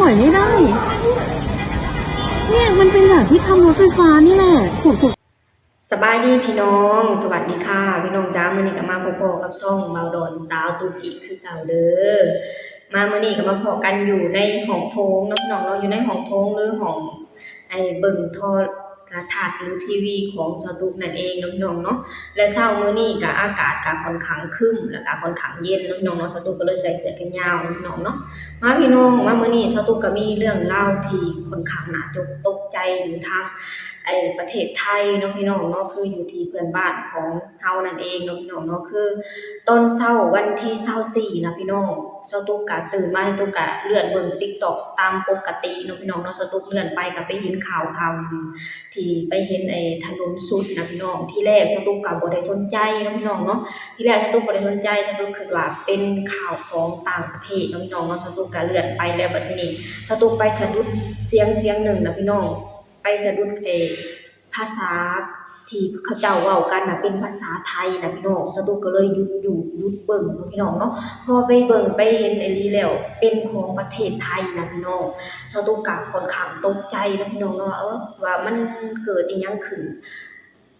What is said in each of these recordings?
ถอยไม่ได้เนี่ยมันเป็นแบบที่ทำรถไฟฟ้านี่แหละถูกสบายดีพี่น้องสวัสดีค่ะพี่น้องจ้ามื้อนี้ก็มาพบกับช่องเบาดอนสาวตุกิคือเก่าเด้อมามื้อนี้ก็มาพบกันอยู่ในห้องโถงเนาะพี่น้องเราอยู่ในห้องโถงหรือห้องเบิ่งโทรทัศน์หรือทีวีของสาวตุกนั่นเองเนาะพี่น้องเนาะและเช้ามื้อนี้ก็อากาศก็ค่อนข้างครึ้มแล้วก็ค่อนข้างเย็นเนาะพี่น้องเนาะสาวตุกก็เลยใส่เสื้อแขนยาวเนาะพี่น้องเนาะมาพี่น้องมามื้อนี้สาวตุกก็มีเรื่องเล่าที่ค่อนข้างน่าตกใจอยู่ทางประเทศไทยเนาะพี่น้องเนาะคืออยู่ที่เพื่อนบ้านของเฮานั่นเองเนาะพี่น้องเนาะคือตอนเช้าวันที่24นะพี่น้องเช้าตุกก็ตื่นมาตุกก็เลื่อนเบิ่ง TikTok ตามปกติเนาะพี่น้องเนาะเช้าตุกเลื่อนไปก็ไปเห็นข่าวที่ไปเห็นถนนสุดนะพี่น้องที่แรกเช้าตุกก็บ่ได้สนใจเนาะพี่น้องเนาะที่แรกเช้าตุกบ่ได้สนใจเช้าตุกคิดว่าเป็นข่าวของต่างประเทศเนาะพี่น้องเนาะเช้าตุกก็เลื่อนไปแล้วบัดนี้เช้าตุกไปสะดุดเสียงหนึ่งนะพี่น้องไปสะดุดภาษาที่เขาเจ้าเว้ากันน่ะเป็นภาษาไทยนะพี่น้องสะดุดก็เลยหยุดเบิ่งพี่น้องเนาะพอไปเบิ่งไปเห็นอีหลีแล้วเป็นของประเทศไทยนะพี่น้องสะดุดก็ค่อนข้างตกใจนะพี่น้องเนาะว่ามันเกิดอีหยังขึ้น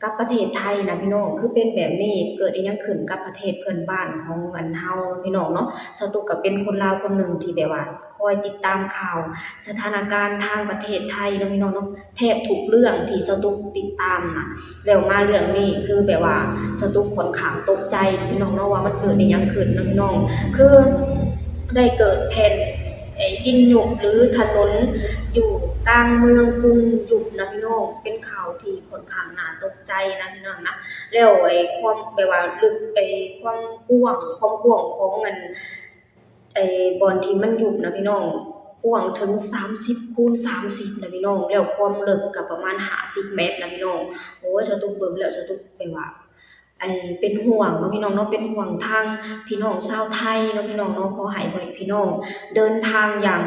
กับประเทศไทยนะพี่น้องคือเป็นแบบนี้เกิดอีหยังขึ้นกับประเทศเพื่อนบ้านของเฮาพี่น้องเนาะสะดุดก็เป็นคนลาวคนหนึ่งที่แบบว่าคอยติดตามข่าวสถานการณ์ทางประเทศไทยเนาะพี่น้องเนาะแทบทุกเรื่องที่สะดุดติดตามน่ะแล้วมาเรื่องนี้คือแบบว่าสะดุดค่อนข้างตกใจพี่น้องเนาะว่ามันเกิดอีหยังขึ้นนะพี่น้องคือได้เกิดแผ่นดินหยุบหรือถนนอยู่กลางเมืองกรุงหยุบนะพี่น้องเป็นข่าวที่ค่อนข้างน่าตกใจนะพี่น้องนะแล้วความแบบว่าลึกความกว้างของมันบ่อนที่มันหยุบนะพี่น้องกว้างถึง30x30นะพี่น้องแล้วความลึกก็ประมาณ50เมตรนะพี่น้องโอ้ยสะดุ้งเบิ่งแล้วสะดุ้งไปว่าเป็นห่วงเนาะพี่น้องเนาะเป็นห่วงทางพี่น้องชาวไทยเนาะพี่น้องเนาะขอให้พี่น้องเดินทางอย่าง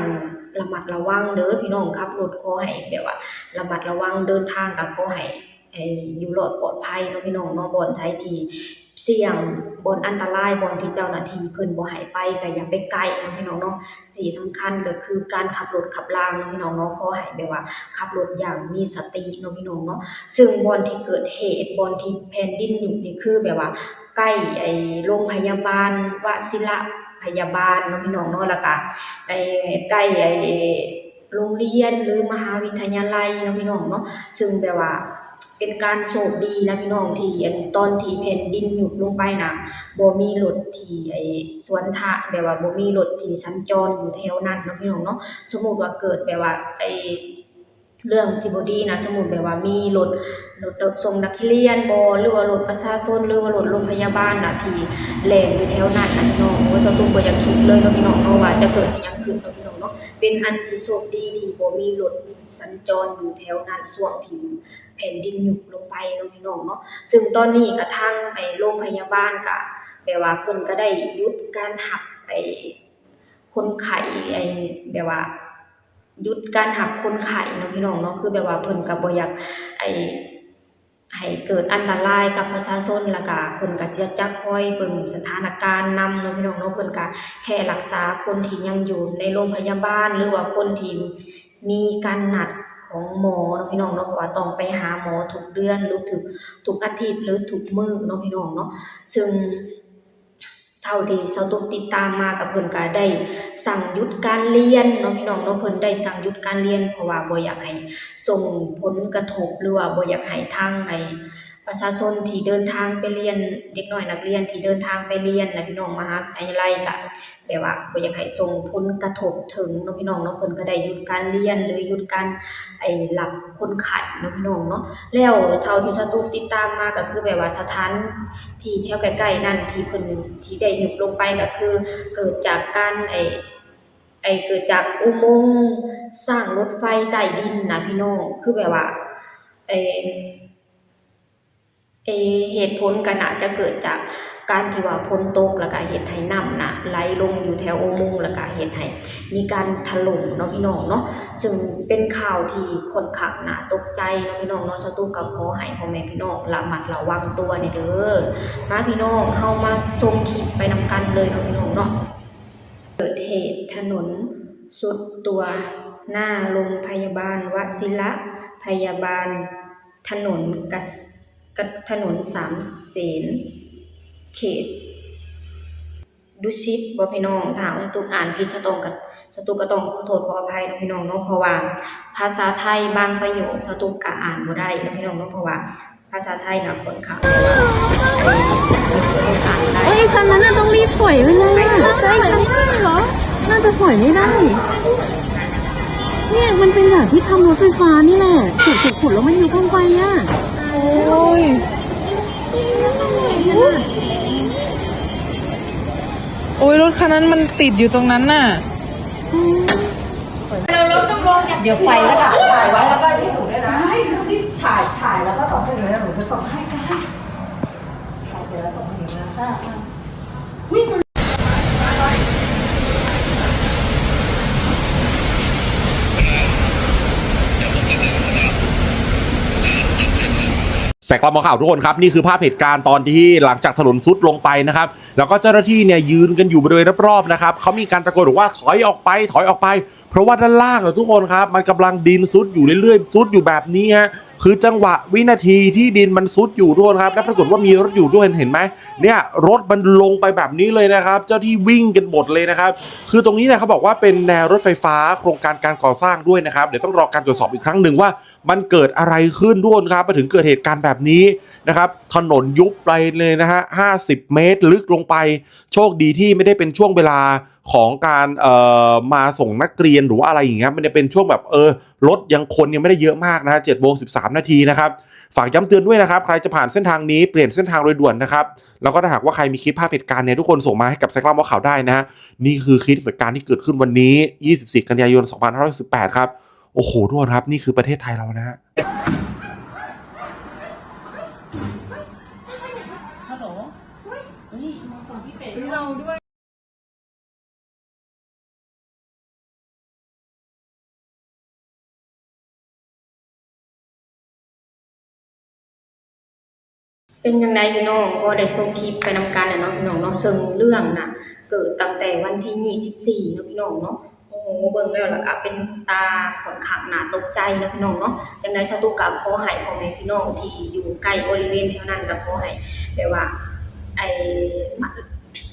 ระมัดระวังเด้อพี่น้องขับรถขอให้แบบว่าระมัดระวังเดินทางก็ขอให้อยู่รอดปลอดภัยเนาะพี่น้องเนาะบ่อนไทยที่เสี่ยงบ่อนอันตรายบ่อนที่เจ้าหน้าที่เพิ่นบ่ให้ไปก็อย่าไปใกล้เนาะพี่น้องเนาะสิ่งสำคัญก็คือการขับรถขับราเนาะพี่น้องเนาะขอให้แบบว่าขับรถอย่างมีสติเนาะพี่น้องเนาะซึ่งบ่อนที่เกิดเหตุบ่อนที่แผ่นดินหยุบนี่คือแบบว่าใกล้โรงพยาบาลวชิระพยาบาลเนาะพี่น้องเนาะแล้วก็ใกล้โรงเรียนหรือมหาวิทยาลัยเนาะพี่น้องเนาะซึ่งแบบว่าเป็นการโชคดีนะพี่น้องที่ตอนที่แผ่นดินหยุบลงไปน่ะบ่มีรถที่สวนทางแบบว่าบ่มีรถที่สัญจรอยู่แถวนั้นเนาะพี่น้องเนาะสมมุติว่าเกิดแบบว่าเรื่องที่บ่ดีนะสมมุติแบบว่ามีรถส่งนักเรียนบ่หรือว่ารถประชาชนหรือว่ารถโรงพยาบาลน่ะที่แล่นอยู่แถวนั้นน่ะพี่น้องโอ้ยเจ้าตุ้มบ่อยากคิดเลยเนาะพี่น้องเนาะว่าจะเกิดอิหยังขึ้นเนาะพี่น้องเนาะเป็นอันที่โชคดีที่บ่มีรถสัญจรอยู่แถวนั้นช่วงที่แผ่นดินหยุบลงไปเนาะพี่น้องเนาะซึ่งตอนนี้ก็ทางโรงพยาบาลก็แบบว่าเพิ่นก็ได้หยุดการรับคนไข้แบบว่าหยุดการรับคนไข้เนาะพี่น้องเนาะคือแบบว่าเพิ่นก็บ่อยากให้เกิดอันตรายกับประชาชนแล้วก็เพิ่นก็สิจักคอยเบิ่งสถานการณ์นำเนาะพี่น้องเนาะเพิ่นก็แค่รักษาคนที่ยังอยู่ในโรงพยาบาลหรือว่าคนที่มีการนัดของหมอเนาะพี่น้องเนาะเพราะว่าต้องไปหาหมอทุกเดือนหรือทุกอาทิตย์หรือทุกมื้อเนาะพี่น้องเนาะซึ่งเท่าที่เซาตุกติดตามมากับเพิ่นก็ได้สั่งหยุดการเรียนเนาะพี่น้องเนาะเพิ่นได้สั่งหยุดการเรียนเพราะว่าบ่อยากให้ส่งผลกระทบหรือว่าบ่อยากให้ทางประชาชนที่เดินทางไปเรียนเด็กน้อยนักเรียนที่เดินทางไปเรียนนะพี่น้องมหาวิทยาลัยก็แบบว่าบ่อยากให้ส่งผลกระทบถึงเนาะพี่น้องเนาะเพิ่นก็ได้หยุดการเรียนหรือหยุดการรับคนไข้เนาะพี่น้องเนาะแล้วเท่าที่เซาตุกติดตามมาก็คือแบบว่าสถานที่แถวใกล้ๆนั่นที่เพิ่นที่ได้หยุบลงไปก็คือเกิดจากการเกิดจากอุโมงค์สร้างรถไฟใต้ดินนะพี่น้องคือแบบว่าไอ้เหตุผลก็น่าจะเกิดจากการที่ว่าฝนตกแล้วก็เฮ็ดให้น้ำน่ะไหลลงอยู่แถวอุโมงค์แล้วก็เฮ็ดให้มีการถล่มเนาะพี่น้องเนาะซึ่งเป็นข่าวที่ค่อนข้างน่าตกใจเนาะพี่น้องเนาะสตุกก็ขอให้พ่อแม่พี่น้องระมัดระวังตัวนี่เด้อมาพี่น้องเฮามาชมคลิปไปนำกันเลยเนาะพี่น้องเนาะเกิดเหตุถนน สุดตัวหน้าโรงพยาบาลวชิระพยาบาลถนนถนนสามเสนเขตดุสิตบ่พี่น้องถ้าสตุกอ่านผิดสตุกก็ต้องขอโทษขออภัยนะพี่น้องเนาะเพราะว่าภาษาไทยบางประโยคสตุกก็อ่านบ่ได้นะพี่น้องเนาะเพราะว่าภาษาไทยน่ะค่อนข้างแต่ว่าสตุกอ่านได้ เอ้ยคันนั้นน่ะต้องรีบถอยไปเลยอะใช่คันนั้นเหรอ น่าจะถอยไม่ได้ เนี่ยมันเป็นแบบที่ทำรถไฟฟ้านี่แหละขุดแล้วมันอยู่ข้างไปอ่ะ โอ้ยโอ้ยรถคันนั้นมันติดอยู่ตรงนั้นน่ะ เดี๋ยวไฟก็ดับ ถ่ายไว้แล้วก็ที่หนูด้วยนะให้ที่ถ่ายแล้วก็ส่งให้หนูนะหนูจะส่งให้ก็ได้ถ่ายเสร็จแล้วส่งให้หนูนะวิ่ง แสกกลับมาข่าวทุกคนครับนี่คือภาพเหตุการณ์ตอนที่หลังจากถนนซุดลงไปนะครับแล้วก็เจ้าหน้าที่เนี่ยยืนกันอยู่บริเวณรอบๆนะครับเขามีการตะโกนบอกว่าถอยออกไปเพราะว่าด้านล่างทุกคนครับมันกำลังดินซุดอยู่เรื่อยๆซุดอยู่แบบนี้ฮะคือจังหวะวินาทีที่ดินมันซุดอยู่ทุกคนครับและปรากฏว่ามีรถอยู่ด้วยเห็นไหมเนี่ยรถมันลงไปแบบนี้เลยนะครับเจ้าที่วิ่งกันหมดเลยนะครับคือตรงนี้เนี่ยเขาบอกว่าเป็นแนวรถไฟฟ้าโครงการการก่อสร้างด้วยนะครับเดี๋ยวต้องรอการตรวจสอบอีกครั้งหนึ่งว่ามันเกิดอะไรขึ้นด้วยครับมาถึงเกิดเหตุการณ์แบบนี้นะครับถนนยุบไปเลยนะฮะ50 เมตรลึกลงไปโชคดีที่ไม่ได้เป็นช่วงเวลาของการมาส่งนักเรียนหรือว่าอะไรอย่างเงี้ยมันจะเป็นช่วงแบบรถคนยังไม่ได้เยอะมากนะฮะ7:13 นาทีนะครับฝากย้ำเตือนด้วยนะครับใครจะผ่านเส้นทางนี้เปลี่ยนเส้นทางโดยด่วนนะครับแล้วก็ถ้าหากว่าใครมีคลิปภาพเหตุการณ์เนี่ยทุกคนส่งมาให้กับแซกเล่าข่าวได้นะฮะนี่คือคลิปเหตุการณ์ที่เกิดขึ้นวันนี้24 กันยายน 2518ครับโอ้โหทุกคนครับนี่คือประเทศไทยเรานะฮะ เป็นยังไงพี่น้องก็ได้ส่งคลิปไปนำกันเนาะพี่น้องเนาะซึ่งเรื่องน่ะเกิดตั้งแต่วันที่24เนาะพี่น้องเนาะโอ้โหเบิ่งแล้วล่ะก็เป็นตาค่อนข้างน่าตกใจเนาะพี่น้องเนาะจังได๋สตุกก็ขอให้พ่อแม่พี่น้องที่อยู่ใกล้บริเวณแถวนั้นก็ขอให้แบบว่าไอ้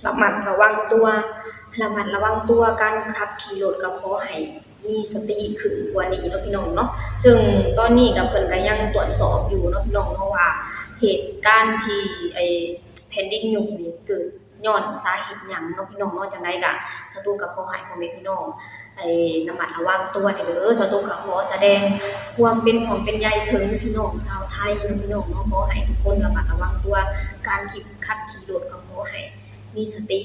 ระมัดระวังตัวการขับขี่รถก็ขอให้มีสติขึ้นกว่านี้เนาะพี่น้องเนาะซึ่งตอนนี้ก็เพิ่นก็ยังตรวจสอบอยู่เนาะพี่น้องเนาะว่าเหตุการณ์ที่แผ่นดินยุบนี่เกิดย้อนสาเหตุหยังเนาะพี่น้องเนาะจังได๋ก็สตูก็ขอให้พ่อแม่พี่น้องระมัดระวังตัวเด้อสตูก็ขอแสดงความเป็นห่วงเป็นใยถึงพี่น้องชาวไทยเนาะพี่น้องเนาะขอให้ทุกคนระมัดระวังตัวการขับขี่รถก็ขอให้มีสติ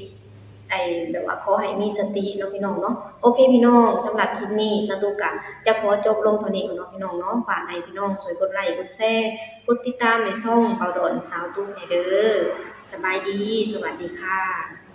แบบว่าขอให้มีสติเนาะพี่น้องเนาะโอเคพี่น้องสำหรับคลิปนี้สตูก็จะขอจบลงเท่านี้ก่อนเนาะพี่น้องเนาะฝากให้พี่น้องช่วยกดไลค์กดแชร์กดติดตามในช่องเบาดอนสาวตุ้มให้เด้อสบายดีสวัสดีค่ะ